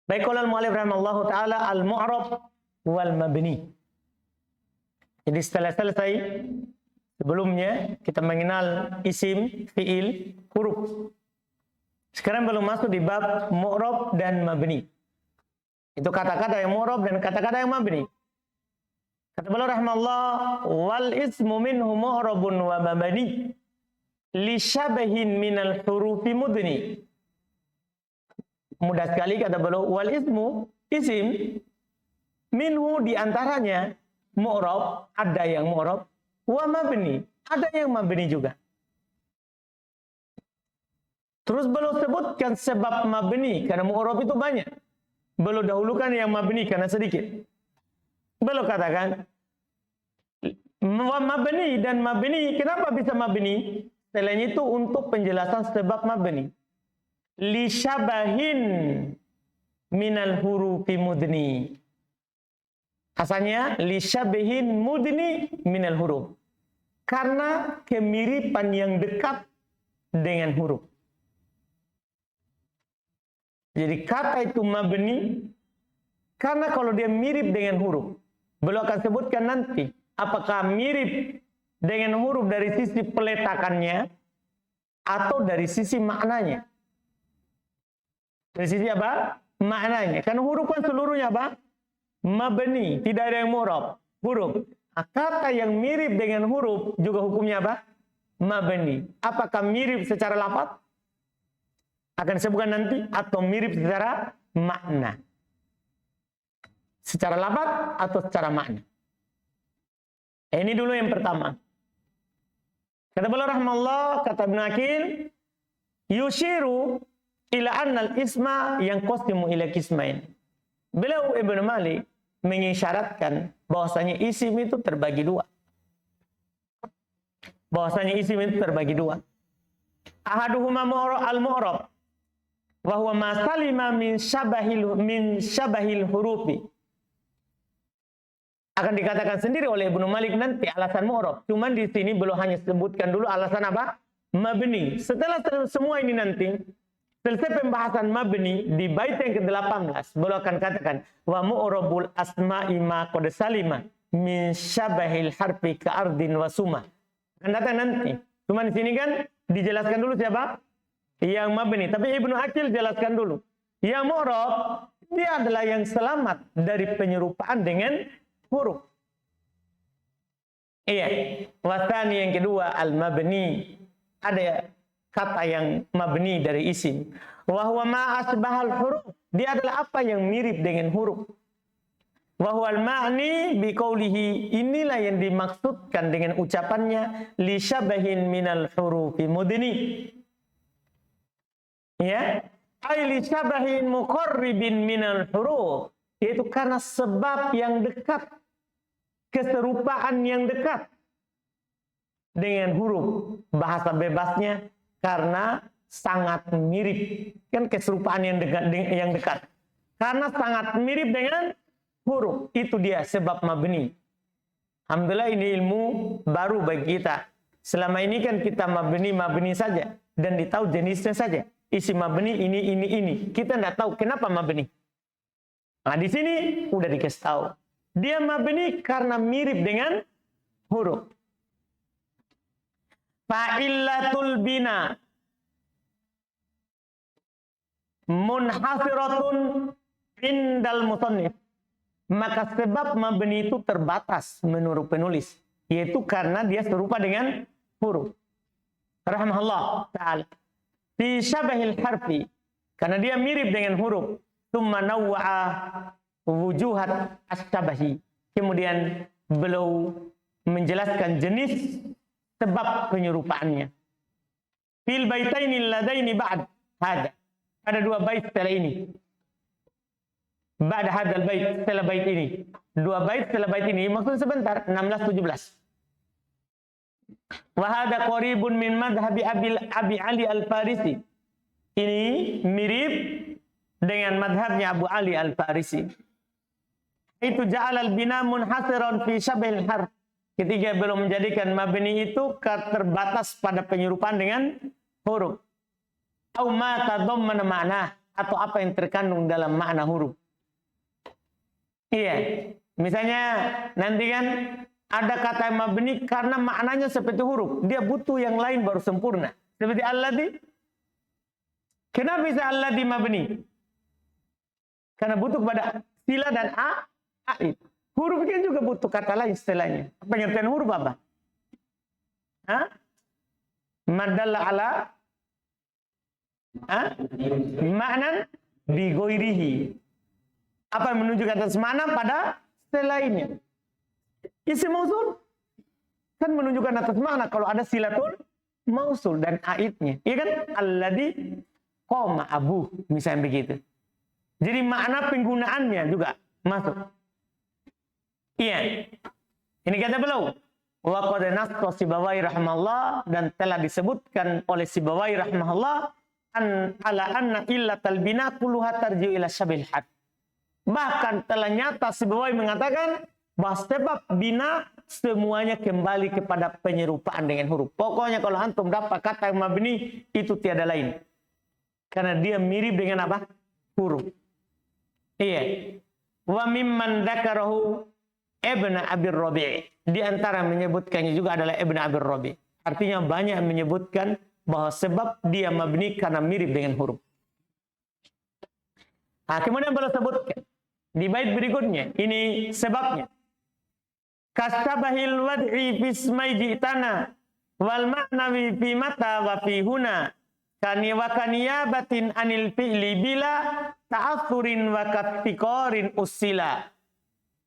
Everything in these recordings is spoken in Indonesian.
Baik, qala al-mu'allif rahimallahu taala al-mu'rab wal mabni. Jadi setelah selesai sebelumnya kita mengenal isim, fiil, huruf. Sekarang belum masuk di bab mu'rab dan mabni. Itu kata-kata yang mu'rab dan kata-kata yang mabni. Kata beliau rahimahullah, wal ismu minhu mu'rabun wa mabni li syabahin minal hurufi mudni. Mudah sekali kata beliau, wal ismu, isim, minhu diantaranya mu'rab, ada yang mu'rab, wa mabni, ada yang mabni juga. Terus beliau sebutkan sebab mabni, karena mu'rab itu banyak. Beliau dahulukan yang mabni karena sedikit. Beliau katakan, mabni dan mabni, kenapa bisa mabni? Selain itu untuk penjelasan sebab mabni. Li syabahin minal hurufi mudni. Asalnya li syabahin mudni minal huruf. Karena kemiripan yang dekat dengan huruf. Jadi kata itu mabni karena kalau dia mirip dengan huruf. Beliau akan sebutkan nanti apakah mirip dengan huruf dari sisi peletakannya atau dari sisi maknanya. Dari sisi apa? Maknanya. Karena huruf kan seluruhnya apa? Mabni, tidak ada yang mu'rab. Huruf. Kata yang mirip dengan huruf juga hukumnya apa? Mabni. Apakah mirip secara lafaz? Akan disebutkan nanti, atau mirip secara makna. Secara lafaz atau secara makna. Ini dulu yang pertama. Kata beliau rahimahullah, kata Ibnu Aqil, yushiru ila annal isma yang qasimu ila qismain. Beliau Ibnu Malik mengisyaratkan bahwasanya isim itu terbagi dua. Bahwasanya isim itu terbagi dua. Ahaduhuma al-mu'rab wa huwa ma salima min syabahil hurufi. Akan dikatakan sendiri oleh Ibnu Malik nanti alasan mu'rab. Cuman di sini belum hanya sebutkan dulu alasan apa? Mabni. Setelah semua ini nanti selesai pembahasan mabni di bait yang ke-18, beliau akan katakan wa mu'rabul asma'i ma qad salima min syabahil harfi ka ardin wa suma. Akan datang nanti. Cuma di sini kan dijelaskan dulu siapa? Yang mabni. Tapi Ibnu Aqil jelaskan dulu. Yang mu'rab dia adalah yang selamat dari penyerupaan dengan huruf. Iya. Wasani yang kedua al-mabni. Ada kata yang mabni dari isim. Wa huwa ma asbahal huruf. Dia adalah apa yang mirip dengan huruf. Wa huwal ma'ni biqaulihi. Inilah yang dimaksudkan dengan ucapannya li syabahin minal hurufi mudni. Ya, ai li syabahin muqarribin minal huruf. Yaitu karena sebab yang dekat, keserupaan yang dekat dengan huruf. Bahasa bebasnya karena sangat mirip. Kan keserupaan yang dekat. Karena sangat mirip dengan huruf. Itu dia sebab mabni. Alhamdulillah ini ilmu baru bagi kita. Selama ini kan kita mabni saja. Dan ditahu jenisnya saja. Isi mabni ini. Kita tidak tahu kenapa mabni. Nah di sini udah dikasih tahu. Dia mabni karena mirip dengan huruf. Fa'illatul bina munhasiratun indal musannif. Maka sebab mabni itu terbatas menurut penulis. Yaitu karena dia serupa dengan huruf. Rahimahullah ta'ala. Fi syabahil harfi. Karena dia mirip dengan huruf. Tsumma nawwa'a wujuhat asyabahi. Kemudian beliau menjelaskan jenis sebab penyerupaannya. Fil baitaini ladaini ba'd hada. Ada dua bait setelah ini. Ba'd hadal bait, setelah bait ini. Dua bait setelah bait ini. Maksudnya sebentar, 16-17. Wa hada qaribun min madhhabi Abi Ali Al-Farisi. Ini mirip dengan madhabnya Abu Ali Al-Farisi. Itu ja'al al-bina munhasiran fi syabil harf. Ketika belum menjadikan mabni itu terbatas pada penyerupaan dengan huruf. Au ma tadammana ma'na, atau apa yang terkandung dalam makna huruf. Iya, misalnya nanti kan ada kata mabni karena maknanya seperti huruf, dia butuh yang lain baru sempurna. Seperti alladzi. Kenapa bisa alladzi mabni? Karena butuh pada sila dan a'id. Huruf kan juga butuh kata lain setelahnya. Pengertian huruf apa? Madalla ala maknan bi ghairihi. Apa yang menunjukkan atas makna pada selainnya. Isim mausul kan menunjukkan atas makna kalau ada silatul mausul dan aidnya. Iya kan? Alladzi qama abu, misalnya begitu. Jadi makna penggunaannya juga masuk. Iya. Ini kata beliau. Wa qad nassa Sibawai rahimahullah, dan telah disebutkan oleh Sibawai rahimahullah ala anna illatal bina kulluha tarji'u ila syabil had. Bahkan telah nyata Sibawai mengatakan bahwa sebab bina semuanya kembali kepada penyerupaan dengan huruf. Pokoknya kalau antum dapat kata yang mabni itu tiada lain. Karena dia mirip dengan apa? Huruf. Iya. Wa mimman dzakarahu Ibn Abi Rabi'. Di antara menyebutkannya juga adalah Ibn Abi Rabi'. Artinya banyak menyebutkan bahwa sebab dia mabni karena mirip dengan huruf. Nah, kemudian beliau sebutkan di bait berikutnya, ini sebabnya. Kastabahil wad'i fismai ji'tana wal ma'nawi fi mata wa fi huna kani wa kaniyabatin anil fi'li bila ta'athurin wa kattikorin usila.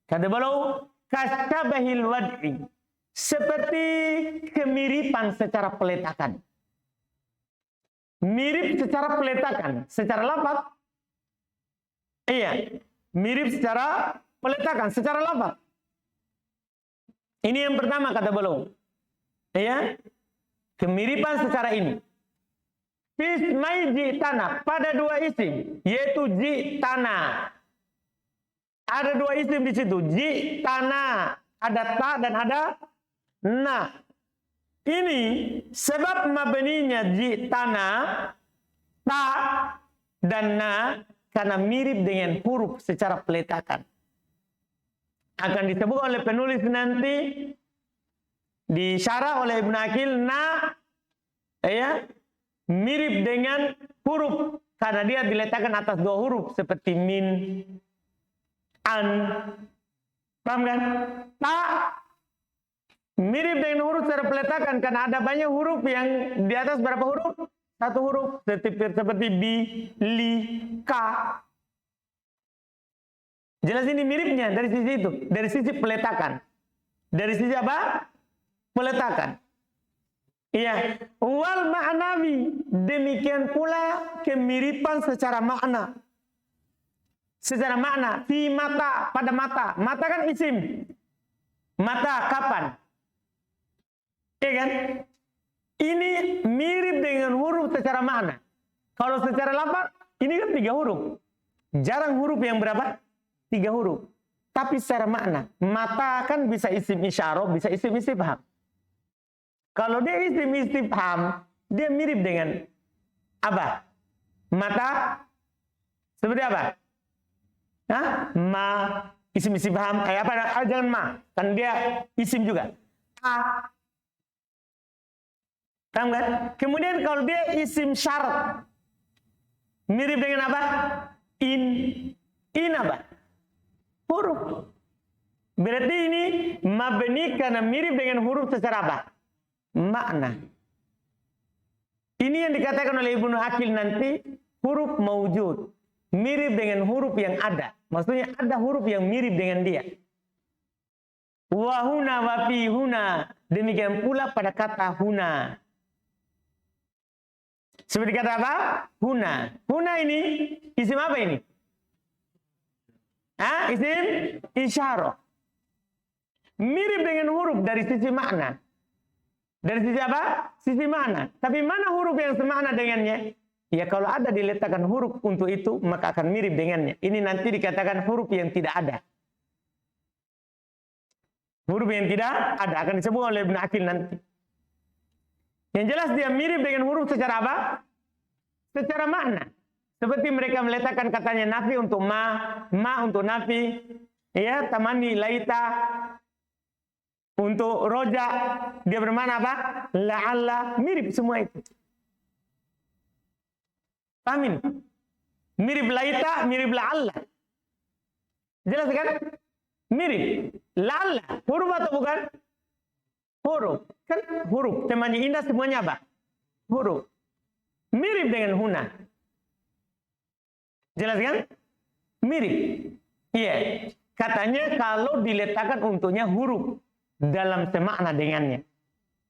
Kata beliau, kastabahil wad'i, seperti kemiripan secara peletakan. Mirip secara peletakan, secara lafaz. Iya, mirip secara peletakan, secara lafaz. Ini yang pertama kata beliau. Iya, kemiripan secara ini. Fismai ji'tana, pada dua isim, yaitu ji'tana. Ada dua isim di situ, ji'tana, ada ta dan ada na. Ini sebab mabninya ji'tana, ta dan na, karena mirip dengan huruf secara peletakan. Akan disebut oleh penulis nanti, disyarah oleh Ibn Aqil, na ya, mirip dengan huruf karena dia diletakkan atas dua huruf seperti min, an. Paham kan? Ta mirip dengan huruf secara peletakan karena ada banyak huruf yang di atas berapa huruf? Satu huruf, seperti bi, li, ka. Jelas ini miripnya dari sisi itu, dari sisi peletakan. Dari sisi apa? Peletakan. Iya, wal ma'nawi, demikian pula kemiripan secara makna. Secara makna, fi mata, pada mata. Mata kan isim. Mata kapan? Iya kan? Ini mirip dengan huruf secara makna. Kalau secara lafaz, ini kan 3 huruf. Jarang huruf yang berapa? 3 huruf. Tapi secara makna, mata kan bisa isim isyarah, bisa isim istifham. Kalau dia isim istifham, dia mirip dengan apa? Mata seperti apa? Hah? Ma, isim istifham, apa? Jangan ma, kan dia isim juga. A. Paham kan? Kemudian kalau dia isim syarat, mirip dengan apa? In. In apa? Huruf. Berarti ini mabni karena mirip dengan huruf secara apa? Makna. Ini yang dikatakan oleh Ibnu Aqil nanti, huruf maujud. Mirip dengan huruf yang ada. Maksudnya ada huruf yang mirip dengan dia. Wahuna wa fi huna. Demikian pula pada kata huna. Seperti kata apa? Huna. Huna ini isim apa ini? Isim isyarah. Mirip dengan huruf dari sisi makna. Dari sisi apa? Sisi makna. Tapi mana huruf yang semakna dengannya? Ya kalau ada diletakkan huruf untuk itu, maka akan mirip dengannya. Ini nanti dikatakan huruf yang tidak ada. Huruf yang tidak ada akan disebut oleh Ibn Aqil nanti. Yang jelas dia mirip dengan huruf secara apa? Secara makna. Seperti mereka meletakkan katanya nafi untuk ma untuk nafi, ya, tamani laita untuk roja, dia bermana apa? La'alla, mirip semua itu. Pahamin? Mirip laita, mirip la'alla. Jelas kan? Mirip. La'alla, huruf atau bukan? Huruf. Kan huruf. Temanya indah semuanya apa? Huruf. Mirip dengan huna. Jelas kan? Mirip. Iya. Katanya kalau diletakkan untuknya huruf dalam semakna dengannya.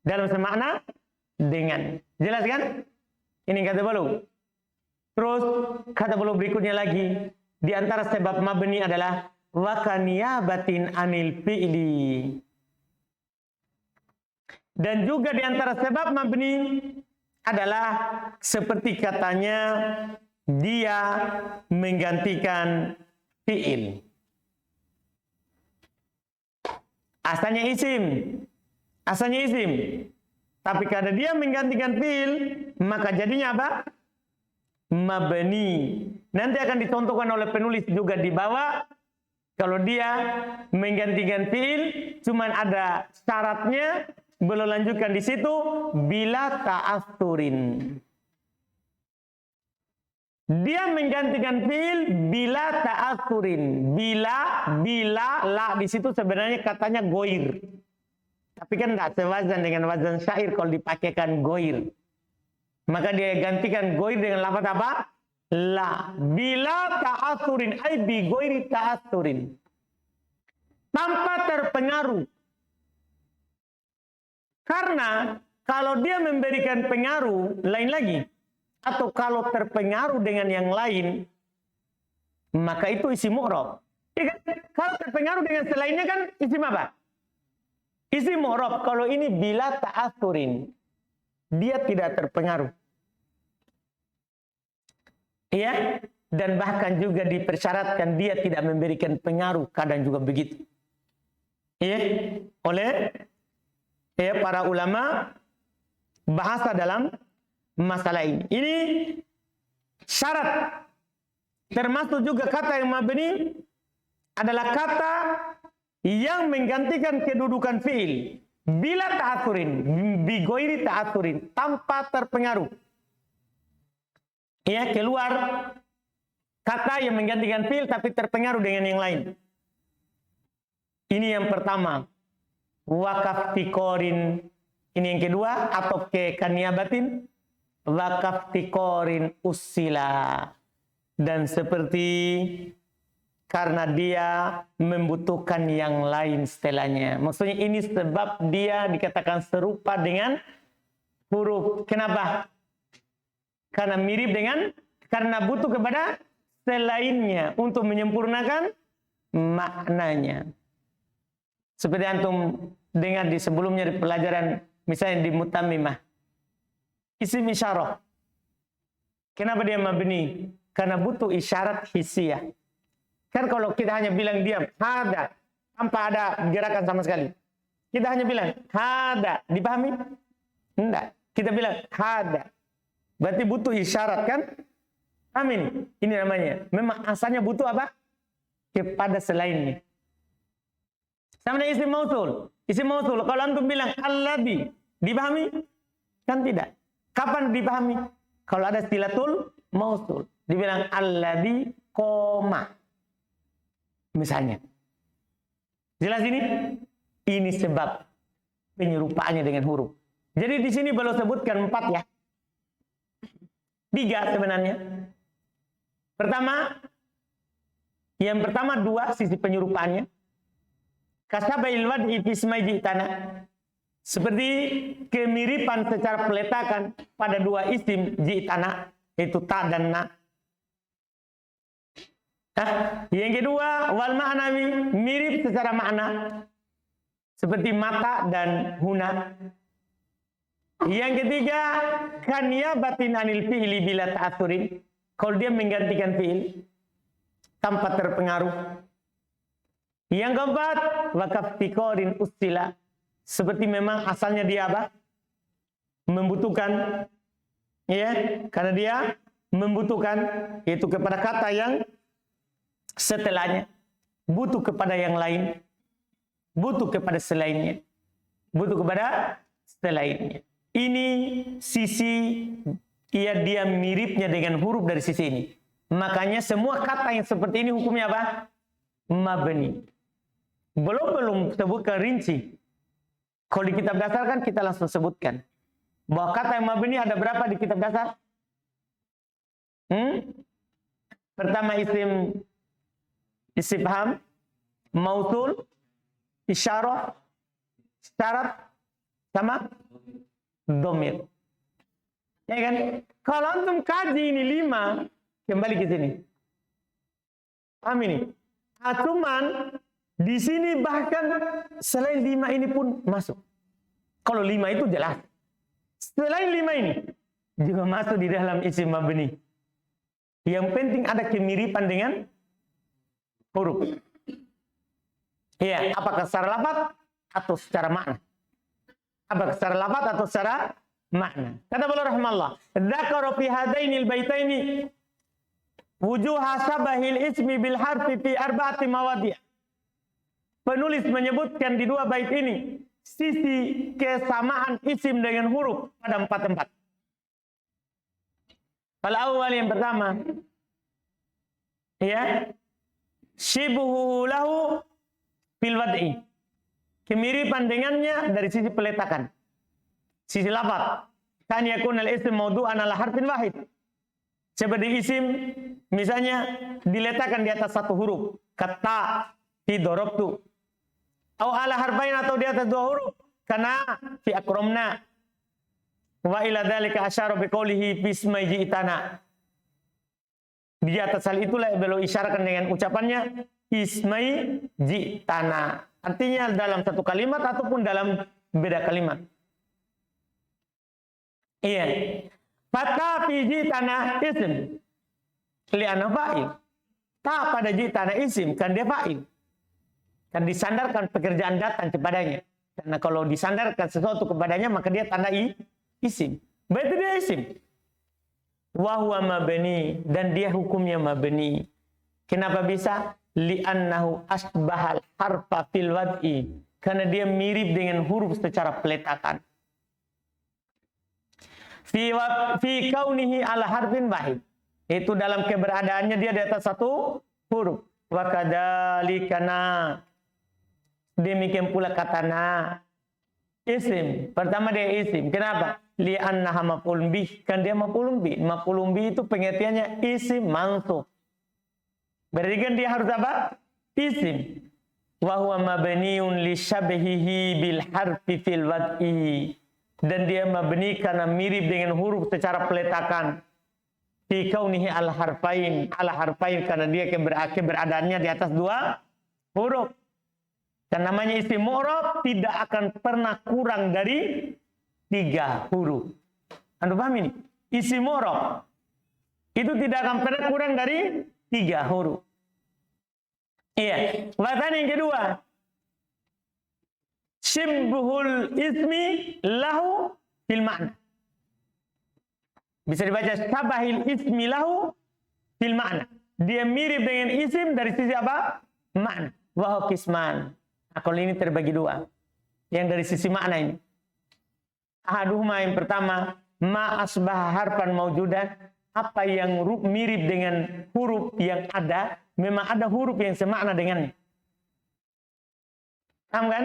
Dalam semakna dengan. Jelas kan? Ini kata baru. Terus kata baru berikutnya lagi. Di antara sebab mabni adalah wakaniyabatin anil fi'li. Dan juga di antara sebab mabni adalah seperti katanya dia menggantikan fi'il. Asalnya isim. Asalnya isim. Tapi karena dia menggantikan fi'il, maka jadinya apa? Mabni. Nanti akan dicontohkan oleh penulis juga di bawah. Kalau dia menggantikan fi'il, cuman ada syaratnya, belum lanjutkan di situ, bila ta'athurin. Dia menggantikan fi'il bila ta'athurin. Bila, la di situ sebenarnya katanya goir. Tapi kan tidak sewazan dengan wazan syair kalau dipakaikan goir. Maka dia gantikan goir dengan lafaz apa? La. Bila ta'athurin, ay bi goiri ta'athurin. Tanpa terpengaruh. Karena kalau dia memberikan pengaruh, lain lagi. Atau kalau terpengaruh dengan yang lain, maka itu isim mu'rab. Ya kan? Kalau terpengaruh dengan selainnya kan isim apa? Isim mu'rab. Kalau ini bila ta'athurin, dia tidak terpengaruh. Ya, dan bahkan juga dipersyaratkan dia tidak memberikan pengaruh, kadang juga begitu. Ya, oleh para ulama bahasa dalam masalah ini. Ini syarat. Termasuk juga kata yang mabni adalah kata yang menggantikan kedudukan fi'il bila ta'athurin, bi ghairi ta'athurin, tanpa terpengaruh. Ya, keluar kata yang menggantikan fi'il tapi terpengaruh dengan yang lain. Ini yang pertama. Wakaf tikorin. Ini yang kedua, atau ke kaniabatin. Wakaf tikorin usila. Dan seperti karena dia membutuhkan yang lain setelahnya. Maksudnya ini sebab dia dikatakan serupa dengan huruf. Kenapa? Karena mirip dengan, karena butuh kepada selainnya untuk menyempurnakan maknanya. Seperti antum dengar di sebelumnya di pelajaran, misalnya di mutammimah. Isim isyarah. Kenapa dia mabni? Karena butuh isyarat hissiyah. Kan kalau kita hanya bilang diam, hada, tanpa ada gerakan sama sekali. Kita hanya bilang, hada, dipahami? Enggak. Kita bilang, hada. Berarti butuh isyarat kan? Amin. Ini namanya. Memang asalnya butuh apa? Kepada selainnya. Sama dengan isim mausul. Isim mausul. Kalau antum bilang alladzi, dipahami? Kan tidak. Kapan dipahami? Kalau ada silatul mausul. Dibilang alladzi koma. Misalnya. Jelas ini? Ini sebab penyerupaannya dengan huruf. Jadi di sini belum sebutkan 4 ya. 3 sebenarnya. Yang pertama 2 sisi penyerupaannya. Kasabail wad'i fi ismai ji'tana. Seperti kemiripan secara peletakan pada 2 isim ji'tana, itu ta dan na. Yang kedua, wal ma'nawi, mirip secara makna. Seperti mata dan huna. Yang ketiga, kaniyabatin anil fi'li bila ta'athurin. Kalau dia menggantikan fi'il tanpa terpengaruh. Yang keempat, wakaf tikorin ustila. Seperti memang asalnya dia apa? Membutuhkan. Ya, karena dia membutuhkan, yaitu kepada kata yang setelahnya, butuh kepada yang lain, butuh kepada selainnya, butuh kepada selainnya. Ini sisi dia miripnya dengan huruf dari sisi ini. Makanya semua kata yang seperti ini hukumnya apa? Mabni. Belum sebutkan rinci. Kalau di kitab dasar kan kita langsung sebutkan bahwa kata yang mabni ada berapa di kitab dasar? Pertama isim istifham, mausul, isyarah, syarat, sama dhamir. Ya kan? Kalau antum kaji ini 5, kembali ke sini. Paham ini? Cuman di sini bahkan selain 5 ini pun masuk. Kalau 5 itu jelas. Selain 5 ini juga masuk di dalam isim mabni. Yang penting ada kemiripan dengan huruf. Iya, apakah secara lafaz atau secara makna? Apakah secara lafaz atau secara makna? Kata beliau rahimahullah, dzakara fi hadainil baitaini wujuha syabahil ismi bil harfi fi arba'ati mawadhi'. Penulis menyebutkan di 2 bait ini sisi kesamaan isim dengan huruf pada 4 tempat. Al awal yang pertama, ya, shibuhu lahu fil wad'i. Kemiripan dengannya dari sisi peletakan. Sisi lafaz. Kan yakun al-ism mawdu'an ala harfin wahid. Seperti isim misalnya diletakkan di atas 1 huruf. Kata fi darabtu. Atau ala harfain atau di atas 2 huruf. Kana fi akramna. Wa ila dzalika asyara bi qoulihi bismai ji'tana. Di atas hal itulah beliau isyaratkan dengan ucapannya ismai ji'tana. Artinya dalam satu kalimat ataupun dalam beda kalimat. Iya. Fata fi ji'tana ism. Li'anna fa'il. Ta pada ji'tana isim kan dia fa'il. Kan disandarkan pekerjaan datang kepadanya. Karena kalau disandarkan sesuatu kepadanya maka dia tanda isim. Berarti dia isim. Wa huwa mabni, dan dia hukumnya mabni. Kenapa bisa? Li'annahu asbahal harfa fil wad'i. Karena dia mirip dengan huruf secara peletakan. Fi kaunihi ala harfin wahid. Itu dalam keberadaannya dia di atas 1 huruf. Wa kadzalikana. Demikian pula katana. Isim. Pertama dia isim. Kenapa? Li'annaha maf'ulun bih. Kan dia maf'ulun bih. Maf'ulun bih itu pengertiannya isim mansub. Berarti kan dia harus apa? Isim. Wa huwa mabniun li syabhihi bil harfi fil wad'i. Dan dia mabni karena mirip dengan huruf secara peletakan. Fi kaunihi al harfain. Al harfain karena dia keberadaannya di atas 2 huruf. Dan namanya isim mu'rab tidak akan pernah kurang dari 3 huruf. Anda paham ini? Isim mu'rab itu tidak akan pernah kurang dari 3 huruf. Iya. Bahkan yang kedua, syibhul ismi lahu fil ma'na. Bisa dibaca syabahil ismi lahu fil ma'na. Dia mirip dengan isim dari sisi apa? Makna. Wa qisman. Nah, kalau ini terbagi 2. Yang dari sisi makna ini. Ahaduhuma yang pertama, ma asbah harfan maujudan, apa yang mirip dengan huruf yang ada, memang ada huruf yang semakna dengannya. Paham kan?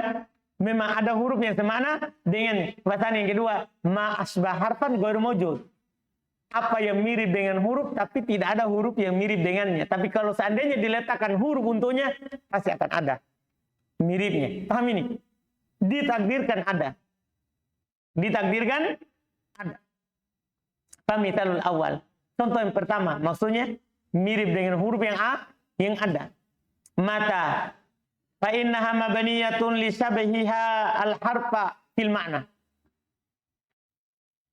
Memang ada huruf yang semakna dengan. Bahasa yang kedua, ma asbah harfan ghairu maujud. Apa yang mirip dengan huruf tapi tidak ada huruf yang mirip dengannya. Tapi kalau seandainya diletakkan huruf untuknya, pasti akan ada miripnya. Paham ini? Ditakdirkan ada. Ditakdirkan ada. Pamitalul awal. Contoh yang pertama, maksudnya mirip dengan huruf yang ada. Mata. Fa innaha mabniyatun li syabhiha al harfa fil ma'na.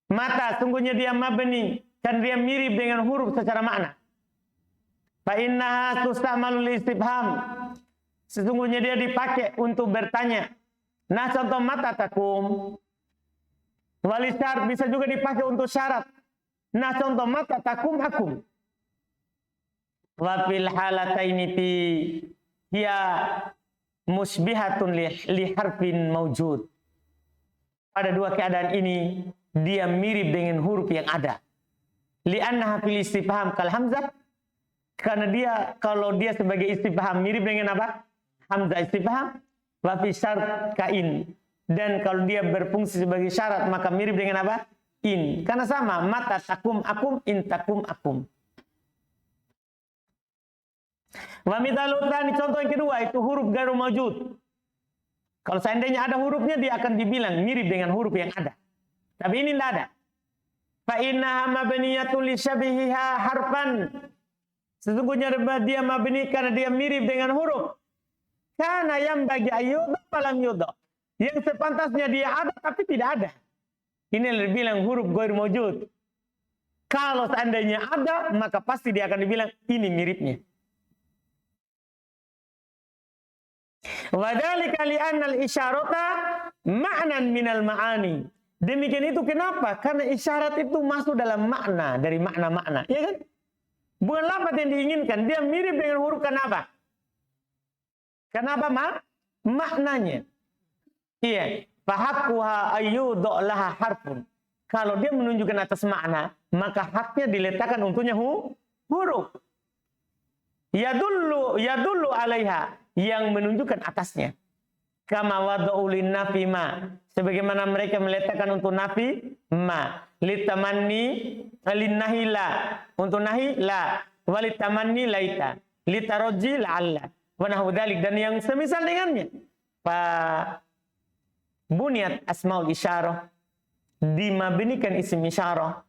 Mata, sungguhnya dia mabni, kan dia mirip dengan huruf secara makna. Fa innaha tusta'malu li istifham. Sesungguhnya dia dipakai untuk bertanya. Nah, contoh mata takum. Walisar bisa juga dipakai untuk syarat. Nah contoh mata takum akum. Wa fil halataini fi hiya musbihatun li harfin maujud. Pada dua keadaan ini dia mirip dengan huruf yang ada. Li'annaha fil istifham kal hamzah, karena dia kalau dia sebagai istifham mirip dengan apa? Hamzah istifham. Wa fi syart kain, dan kalau dia berfungsi sebagai syarat maka mirip dengan apa? In. Karena sama, mata takum akum, in takum akum. Wa mithalu tsani, contoh yang kedua itu huruf ghairu maujud. Kalau seandainya ada hurufnya dia akan dibilang mirip dengan huruf yang ada. Tapi ini tidak ada. Fa innaha mabniyatun li syabihiha harfan. Sesungguhnya dia mabni karena dia mirip dengan huruf. Karena yang bagi ayyuda falam yudha. Yang sepantasnya dia ada tapi tidak ada. Ini yang dibilang huruf ghairu maujud. Kalau seandainya ada, maka pasti dia akan dibilang ini miripnya. Wadzalika li'anna al-isyarata ma'nan minal ma'ani. Demikian itu kenapa? Karena isyarat itu masuk dalam makna dari makna-makna, ya kan? Bukan lafaz yang diinginkan, dia mirip dengan huruf kenapa? Kenapa maknanya? Iya, fahaqquha ayyudha laha harfun. Kalau dia menunjukkan atas makna, maka haknya diletakkan untuknya huruf. Yadullu alaiha, yang menunjukkan atasnya. Kama wada'u linnafi ma, sebagaimana mereka meletakkan untuk nafi ma, litamanni linnahi la, untuk nahi la, walitamanni laita, litaroji la'alla, wa nahwu dzalik, dan yang semisal dengannya. Fa bunyat asmaul isyarah, dimabnikan isim isyarah.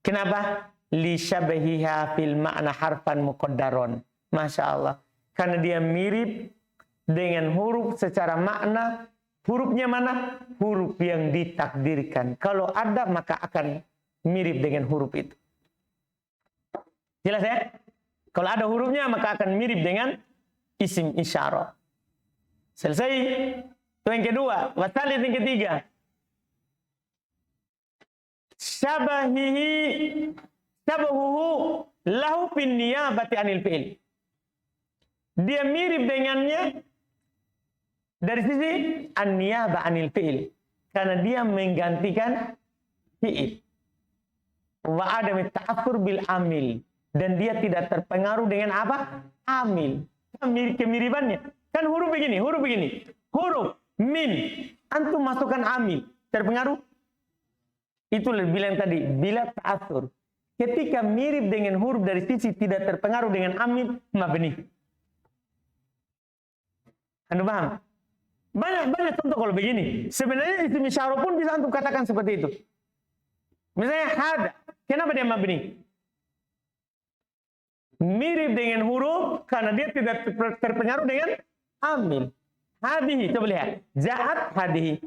Kenapa? Li syabahiha fil ma'na harfan muqaddaron. Masya Allah. Karena dia mirip dengan huruf secara makna. Hurufnya mana? Huruf yang ditakdirkan. Kalau ada maka akan mirip dengan huruf itu. Jelas ya? Kalau ada hurufnya maka akan mirip dengan isim isyarah. Selesai. Itu yang kedua. Wasalit yang ketiga. Syabahuhu lahu fin niyabati anil fi'il. Dia mirip dengannya dari sisi an-niyabah anil fi'il. Karena dia menggantikan fi'il. Wa adami ta'athur bil amil. Dan dia tidak terpengaruh dengan apa? Amil. Kemiripannya. Kan huruf begini. Huruf min. Antum masukkan amil. Terpengaruh? Itu lebih bilang tadi. Bila ta'athur. Ketika mirip dengan huruf dari sisi tidak terpengaruh dengan amil, mabni. Anda paham? Banyak contoh kalau begini. Sebenarnya isim isyarah pun bisa antum katakan seperti itu. Misalnya hada. Kenapa dia mabni? Mirip dengan huruf karena dia tidak terpengaruh dengan amil. Hadihi, coba lihat. Ja'at hadihi.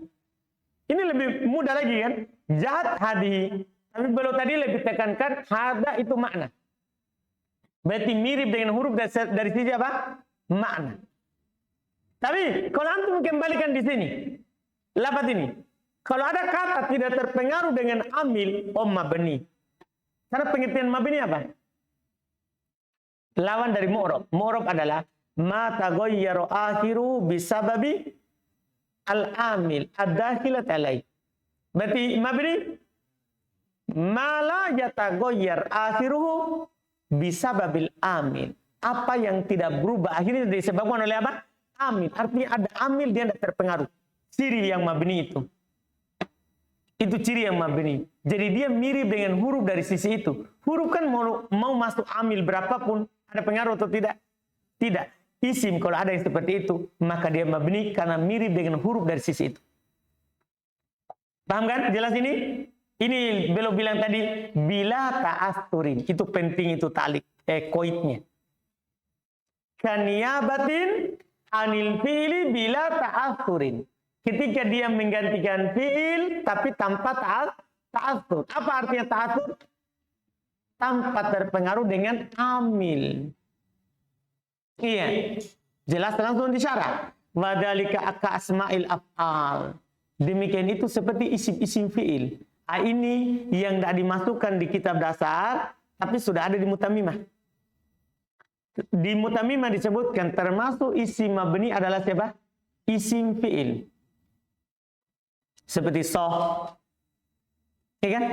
Ini lebih mudah lagi kan? Ja'at hadihi. Tapi belum tadi lebih tekankan hada itu makna. Berarti mirip dengan huruf dari sisi apa? Makna. Tapi kalau antum kembalikan di sini, lafaz ini, kalau ada kata tidak terpengaruh dengan amil, mabni. Karena pengertian mabni apa? Lawan dari mu'rab. Mu'rab adalah ma taghayyara akhiru bisababi al-amil ad-dakhilat alai. Berarti mabni ma la yataghayyar akhiruhu bisababil amil. Apa yang tidak berubah akhirnya disebabkan oleh apa? Amil. Artinya ada amil, dia tidak terpengaruh. Ciri yang mabni itu. Itu ciri yang mabni. Jadi dia mirip dengan huruf dari sisi itu. Huruf kan mau masuk amil berapapun, ada pengaruh atau tidak? Tidak. Isim kalau ada yang seperti itu, maka dia mabni karena mirip dengan huruf dari sisi itu. Paham kan? Jelas ini? Ini belum bilang tadi, bila ta'asturin. Itu penting, itu talik. Koidnya. Kaniyabatin anil fi'li bila ta'athurin. Ketika dia menggantikan fi'il tapi tanpa ta'athur. Apa artinya ta'athur? Tanpa terpengaruh dengan amil. Iya. Jelas langsung disyarah. Wadhalika aka asma'il af'al. Demikian itu seperti isim-isim fi'il. Ini yang tidak dimasukkan di kitab dasar, tapi sudah ada di mutamimah. Di mutamimah disebutkan termasuk isim mabni adalah siapa? Isim fi'il. Seperti soh. Ya kan?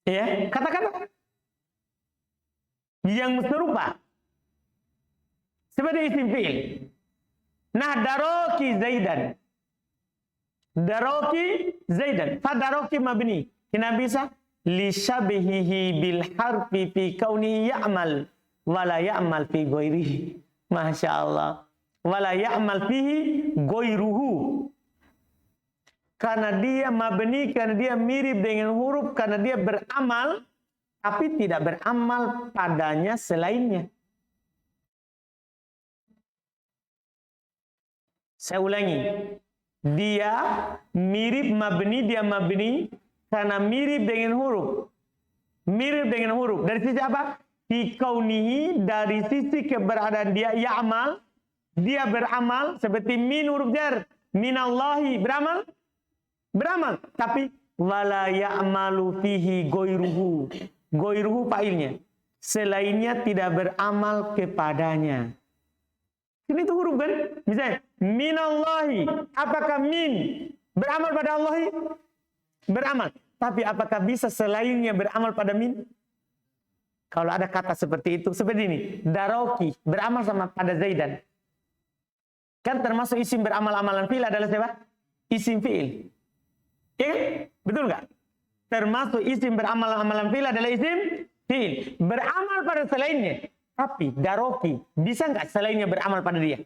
Ya, kata-kata yang serupa. Seperti isim fi'il. Nah, daroki Zaidan. Daroki Zaidan. Fadaroki mabni. Kenapa bisa? Li syabihihi bil harfi fi kaunihi ya'mal. Wala ya'mal fi ghairihi. Masya Allah. Wala ya'mal fihi ghairuhu. Karena dia mabni, karena dia mirip dengan huruf, karena dia beramal, tapi tidak beramal padanya selainnya. Saya ulangi. Dia mirip mabni, dia mabni, karena mirip dengan huruf. Mirip dengan huruf. Dari sisi apa? Fi kaunihi, dari sisi keberadaan dia, ya'mal, dia beramal, seperti min huruf jar. Minallahi, beramal? Beramal, tapi wala ya'malu fihi goiruhu. Goiruhu fa'ilnya. Selainnya tidak beramal kepadanya. Ini tuh huruf kan? Misalnya, minallahi. Apakah min beramal pada Allah? Beramal. Tapi apakah bisa selainnya beramal pada min? Kalau ada kata seperti itu, seperti ini. Daroki, beramal sama pada Zaidan. Kan termasuk isim beramal amalan fi'il adalah siapa? Isim fi'il. Ya kan? Betul nggak? Termasuk isim beramal amalan fi'il adalah isim fi'il. Beramal pada selainnya. Tapi daroki, bisa nggak selainnya beramal pada dia?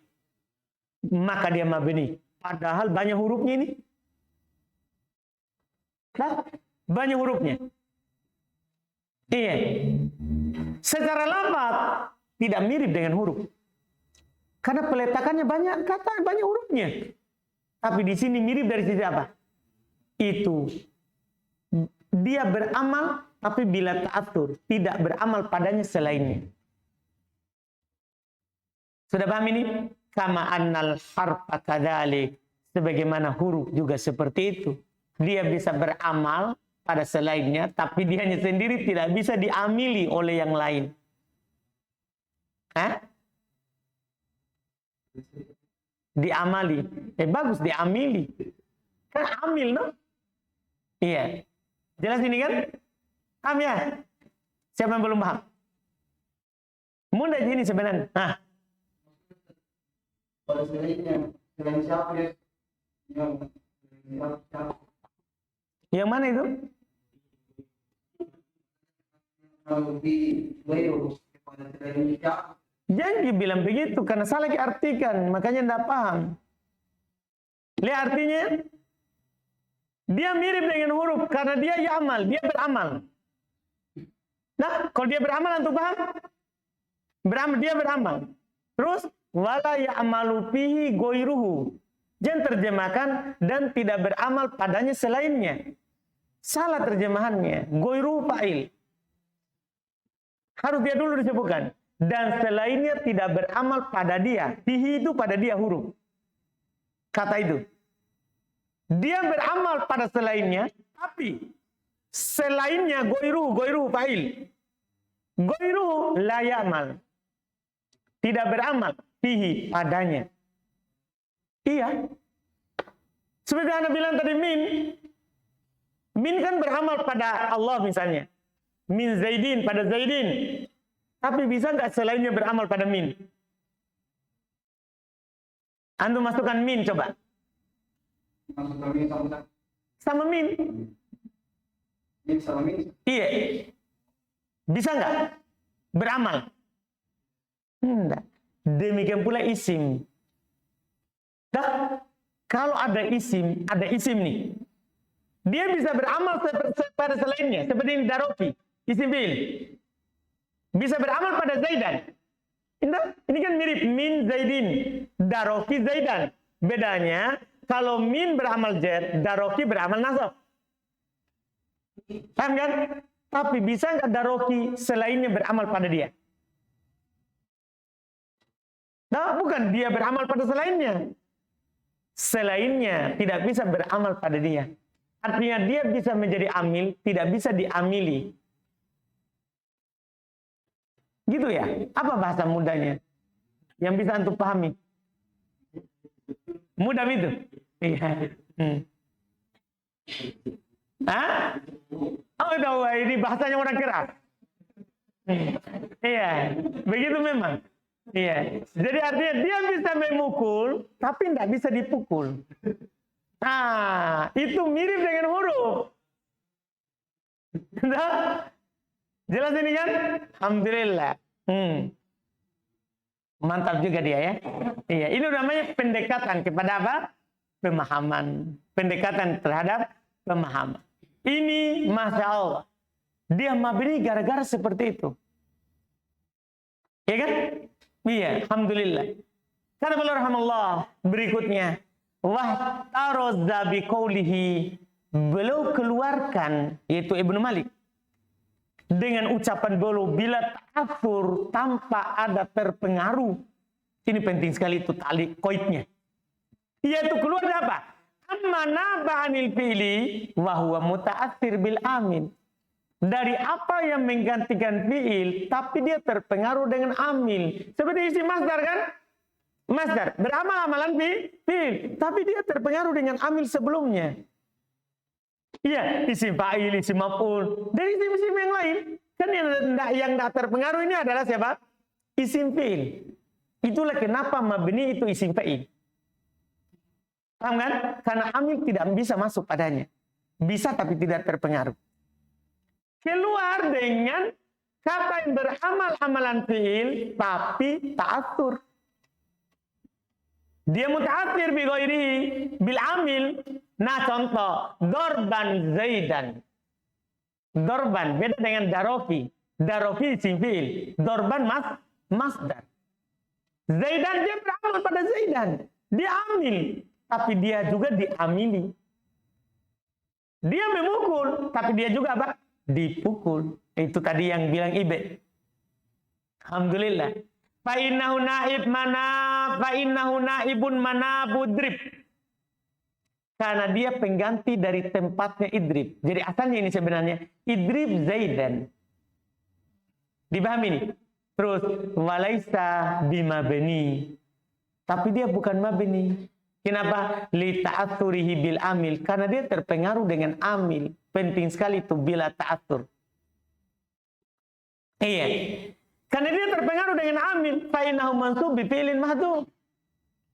Maka dia mabni. Padahal banyak hurufnya ini. Nah, banyak hurufnya. Iya. Secara lafaz tidak mirip dengan huruf. Karena peletakannya banyak kata, banyak hurufnya. Tapi di sini mirip dari sisi apa? Itu dia beramal tapi bila ta'atur, tidak beramal padanya selainnya. Sudah paham ini? Kama annal harfa kadzalik, sebagaimana huruf juga seperti itu. Dia bisa beramal pada selainnya, tapi dianya sendiri tidak bisa diamili oleh yang lain. Hah? Diamali. Bagus diamili. Kan amil, no? Iya. Jelas ini kan? Paham ya? Siapa yang belum paham? Mudah ini sebenarnya. Nah. Pada selain siapa ya? Yang mana itu? Jangan dibilang begitu karena salah diartikan, makanya tidak paham. Lihat artinya. Dia mirip dengan huruf karena dia ya'mal, dia beramal. Nah, kalau dia beramal antum paham? Dia beramal. Terus wala ya'malu fihi ghairuhu. Jangan terjemahkan dan tidak beramal padanya selainnya. Salah terjemahannya. Ghairuhu fa'il. Harus dia dulu disebutkan. Dan selainnya tidak beramal pada dia. Fihi itu pada dia huruf. Kata itu. Dia beramal pada selainnya, tapi selainnya goiru fa'il. Goiru la ya'mal. Tidak beramal fihi padanya. Iya. Seperti Anda bilang tadi min. Min kan beramal pada Allah misalnya. Min Zaidin pada Zaidin. Tapi bisa nggak selainnya beramal pada min? Antum masukkan min coba. Sama min. Min sama min. Iya. Bisa nggak beramal? Enggak. Demikian pula isim. Nah, kalau ada isim nih. Dia bisa beramal pada selainnya. Seperti ini daroki. Isim fi'il. Bisa beramal pada Zaidan. Ini kan mirip min Zaidin. Daroki Zaidan. Bedanya, kalau min beramal jar, daroki beramal nasab. Paham kan? Tapi bisa nggak daroki selainnya beramal pada dia? Nah, bukan dia beramal pada selainnya. Selainnya tidak bisa beramal pada dia. Artinya dia bisa menjadi amil, tidak bisa diamili. Gitu ya? Apa bahasa mudanya? Yang bisa antum pahami? Mudah itu? Iya. Hah? Oh, tahu ini bahasanya orang keras. Iya, begitu memang. Iya. Jadi artinya dia bisa memukul, tapi tidak bisa dipukul. Nah, itu mirip dengan huruf. Nah, jelas ini kan? Alhamdulillah. Mantap juga dia ya. Iya, ini namanya pendekatan kepada apa? Pemahaman. Pendekatan terhadap pemahaman. Ini Masya Allah. Dia mabni gara-gara seperti itu. Ya kan? Iya, alhamdulillah. Kata beliau rahimahullah berikutnya, wahtaroza biqaulihi, beliau keluarkan, yaitu Ibnu Malik, dengan ucapan beliau bila ta'athur, tanpa ada terpengaruh. Ini penting sekali itu tali koidnya. Yaitu keluar dari apa? Amma naba'anil fi'li wa huwa muta'athir bil amin. Dari apa yang menggantikan fi'il, tapi dia terpengaruh dengan amil. Seperti isi masdar kan? Masdar, beramal amalan fi'il, tapi dia terpengaruh dengan amil sebelumnya. Iya, isim fa'il, isim maf'ul, dan isim-isim yang lain. Kan yang tidak terpengaruh ini adalah siapa? Isim fi'il. Itulah kenapa mabni itu isim fa'il. Paham kan? Karena amil tidak bisa masuk padanya. Bisa tapi tidak terpengaruh. Keluar dengan kata yang beramal amalan fi'il tapi ta'athur. Dia muta'athir bi ghairihi bil amil. Nah contoh, dorban zaidan. Dorban beda dengan daroki. Daroki isim fi'il, dorban masdar. Zaidan dia beramal pada zaidan. Dia amil, tapi dia juga diamili. Dia memukul, tapi dia juga apa? Dipukul. Itu tadi yang bilang Ibe. Alhamdulillah. Fa'innahu naibun mana budrib. Karena dia pengganti dari tempatnya idrib. Jadi asalnya ini sebenarnya idrib zaidan. Dipahami ini? Terus walaisa bimabni. Tapi dia bukan mabni. Kenapa? Li ta'atsurihi bil amil. Karena dia terpengaruh dengan amil. Penting sekali itu bila ta'atsur. Iya. Karena dia terpengaruh dengan amil. Fa'innahu mansub bi fi'lin mahdhuf.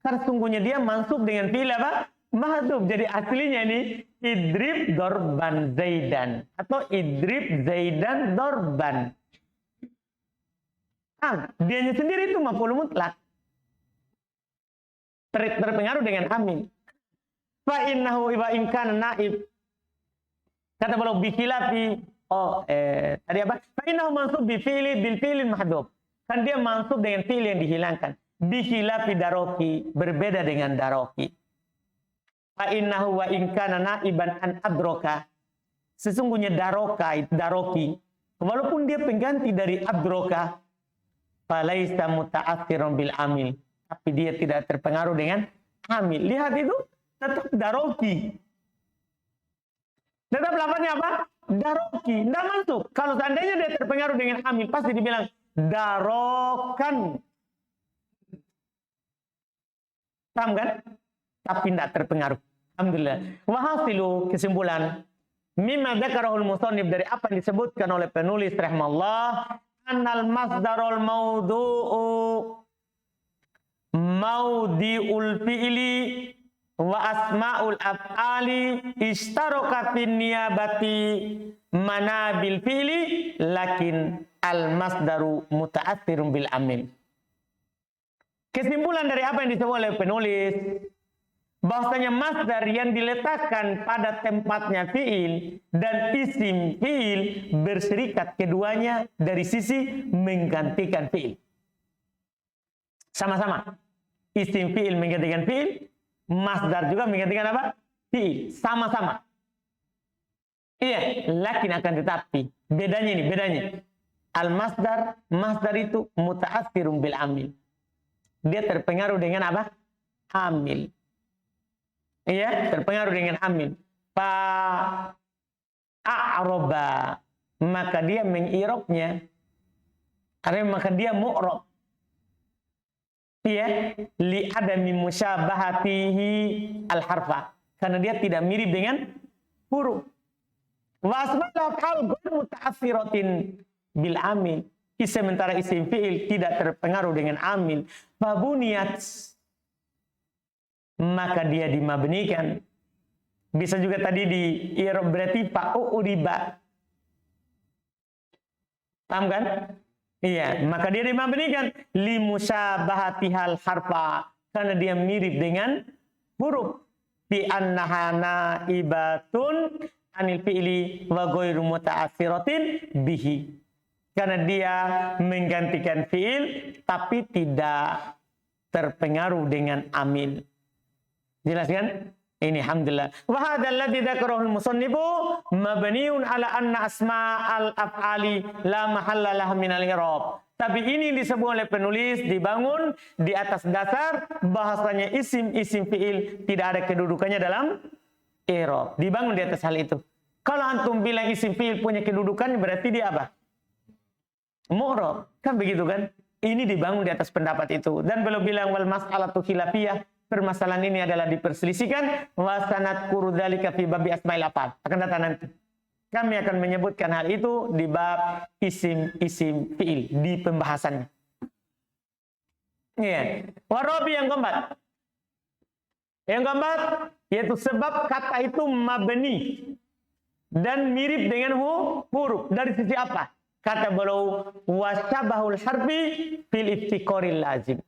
Karena sungguhnya dia mansub dengan fi'il apa? Mahdhuf. Jadi aslinya ini idrib dorban zaidan. Atau idrib zaidan dorban. Dianya sendiri itu maf'ul mutlak. Terpengaruh dengan amil. Fa innahu wa in kana naib. Kata beliau bikhilafi tadi apa? Fa innahu mansub bi fi'li bil fi'lin mahdhuf. Kan dia mansub dengan fi'il yang dihilangkan. Bikhilafi daroki, berbeda dengan daroki. Fa innahu wa in kana naiban an adroka. Sesungguhnya daroki, walaupun dia pengganti dari adroka, falaisa muta'athirun bil amil. Tapi dia tidak terpengaruh dengan amil. Lihat itu, tetap daroki. Tetap lafaznya apa? Daroki. Tidak masuk. Kalau seandainya dia terpengaruh dengan amil, pasti dibilang darokan. Paham kan? Tapi tidak terpengaruh. Alhamdulillah. Wahasilu, kesimpulan. Mimma dzakarahul musannif, dari apa yang disebutkan oleh penulis rahimahullah, annal masdarul maudu'u maudi'ul fi'li wa asma'ul af'ali istaraka fin niyabati manabil fi'li lakin al masdaru muta'athirun bil amil. Kesimpulan dari apa yang disebut oleh penulis, bahwasanya masdar yang diletakkan pada tempatnya fi'il dan isim fi'il berserikat keduanya dari sisi menggantikan fi'il. Sama-sama. Isim fi'il menggantikan fi'il, masdar juga menggantikan apa? Fi'il. Sama-sama. Iya, lakin akan tetapi bedanya ini, bedanya. Al-masdar, masdar itu muta'athirun bil amil. Dia terpengaruh dengan apa? Amil. Iya, terpengaruh dengan amil. Fa'a'roba, maka dia mengirobnya. Artinya maka dia mu'rob. Iya, li adami musyabahatihi al-harfa. Karena dia tidak mirip dengan huruf. Wa asma'ul af'al ghairu muta'assiratin bil amil. Sementara isim fi'il tidak terpengaruh dengan amil. Fabuniyat, maka dia dimabnikan. Bisa juga tadi di i'rab berarti fa'uriba. Paham kan? Iya, maka dia dimabnikan li musyabahatihal harfa, karena dia mirip dengan huruf. Fi annahana ibatun anil fi'li wa ghairu muta'assiratin bihi. Karena dia menggantikan fi'il tapi tidak terpengaruh dengan amil. Jelas kan? Ini alhamdulillah. Wa hadzal ladzi dzakarahu al-musannifu mabniun ala anna asma'al af'ali la mahalla laha min al-i'rab. Tapi ini disebut oleh penulis dibangun di atas dasar bahasanya isim fi'il tidak ada kedudukannya dalam i'rab. Dibangun di atas hal itu. Kalau antum bilang isim fi'il punya kedudukan berarti dia apa? Mu'rab. Kan begitu kan? Ini dibangun di atas pendapat itu. Dan beliau bilang wal mas'alatu khilafiyah. Permasalahan ini adalah diperselisihkan. Wasanat kurudzalika fi babi asma'il af'al. Akan datang nanti. Kami akan menyebutkan hal itu di bab isim fi'il di pembahasannya. Iya. Warabi yang keempat. Yang keempat yaitu sebab kata itu mabni dan mirip dengan huruf. Dari sisi apa? Kata beliau wasyabahul harfi fil iftiqaril lazim.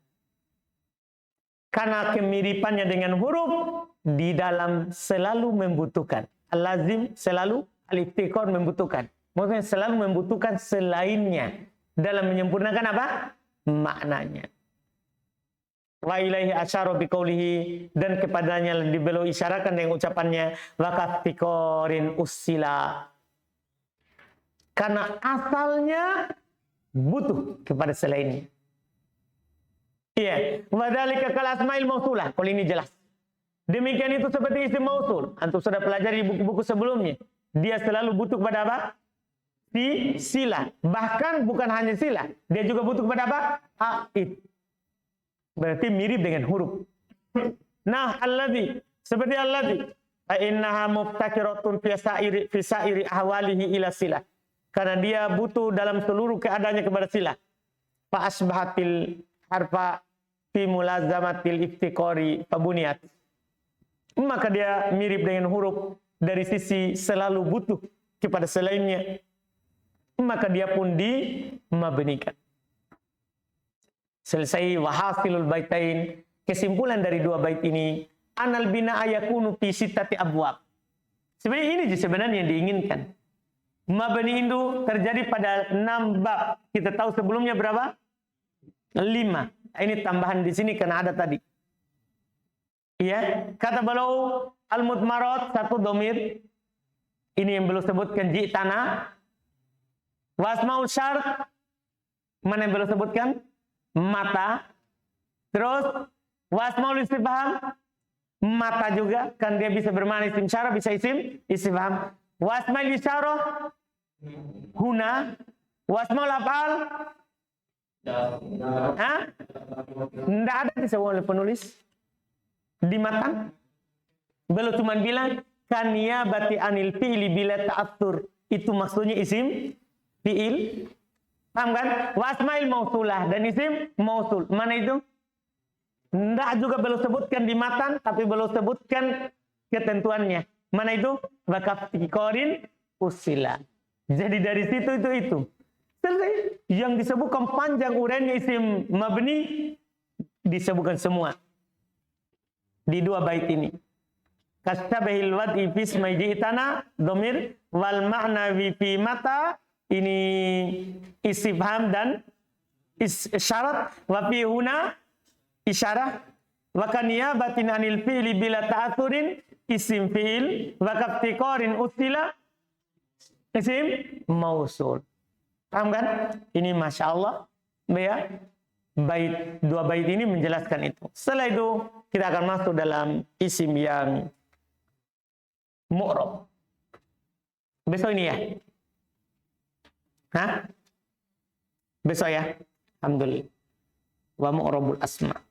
Karena kemiripannya dengan huruf di dalam selalu membutuhkan. Al-lazim selalu, al-iftiqar membutuhkan. Maksudnya selalu membutuhkan selainnya dalam menyempurnakan apa? Maknanya. Wa ilaihi asyara biqaulihi, dan kepadanya beliau isyaratkan dengan ucapannya wa kaftiqarin usila. Karena asalnya butuh kepada selainnya. Iya, wadzalika kal asmail mausulah. Kalau ini jelas. Demikian itu seperti isim mausul. Antum sudah pelajari buku-buku sebelumnya. Dia selalu butuh kepada apa? Sila. Bahkan bukan hanya sila, dia juga butuh kepada apa? Aid. Berarti mirip dengan huruf. Nah, alladzi, seperti alladzi, fa innaha muftakiratun fi sa'iri ahwalihi ila sila. Karena dia butuh dalam seluruh keadaannya kepada sila. Fa asbahatil harfa fi mulazamatil iftiqari fabuniyat. Maka dia mirip dengan huruf dari sisi selalu butuh kepada selainnya. Maka dia pun dimabnikan. Selesai wahasilul baitain. Kesimpulan dari dua bait ini, anal bina ayakunu fi sittati abwab. Sebenarnya ini sebenarnya yang diinginkan. Mabni itu terjadi pada 6 bab. Kita tahu sebelumnya berapa? 5. Ini tambahan di sini karena ada tadi. Iya, kata beliau al-mudmarat 1 domir. Ini yang belum sebutkan ji'tana. Wasmaul syart, mana yang belum sebutkan? Mata. Terus wasmaul istifham, mata juga, kan dia bisa bermakna isim syarah, bisa isim istifham. Wasmaul isyarah, huna. Wasmaul af'al, tidak ada disebut oleh penulis di matan. Belum cuma bilang kaniyabati anil fi'li bila ta'atsur. Itu maksudnya isim fi'il. Paham kan? Wasmail mausulah dan isim mausul. Mana itu? Tidak juga belum sebutkan di matan, tapi belum sebutkan ketentuannya. Mana itu? Wakaftiqarin usila. Jadi dari situ itu. Selesai. Yang disebutkan panjang uraiannya isim mabni disebutkan semua di 2 bait ini. Kastabihil wad'i fi ismi ji'tana dhamir wal ma'na fi mata, ini istifham dan isyarat, wa fi huna isyarah, wa kaniyabatin anil fi'li bila ta'athurin isim fi'il, wa kaftiqarin usila isim mausul. Paham kan? Ini Masya Allah, ya. 2 bait ini menjelaskan itu. Setelah itu kita akan masuk dalam isim yang mu'rab. Besok ini ya? Hah? Besok ya? Alhamdulillah. Wa mu'rabul asma.